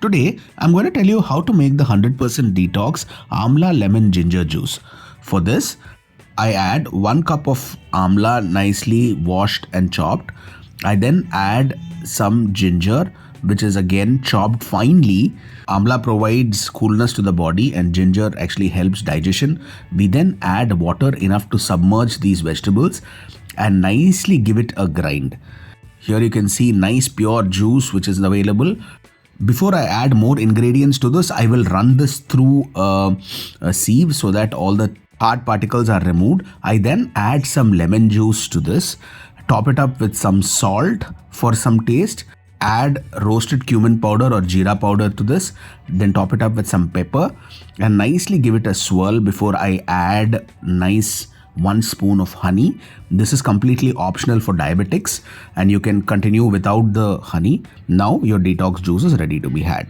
Today, I'm going to tell you how to make the 100% detox Amla lemon ginger juice. For this, I add 1 cup of amla nicely washed and chopped. I then add some ginger, which is again chopped finely. Amla provides coolness to the body and ginger actually helps digestion. We then add water enough to submerge these vegetables and nicely give it a grind. Here you can see nice pure juice which is available. Before I add more ingredients to this, I will run this through a sieve so that all the hard particles are removed. I then add some lemon juice to this, top it up with some salt for some taste, add roasted cumin powder or jeera powder to this, then top it up with some pepper and nicely give it a swirl before I add nice 1 spoon of honey. This is completely optional for diabetics and you can continue without the honey. Now your detox juice is ready to be had.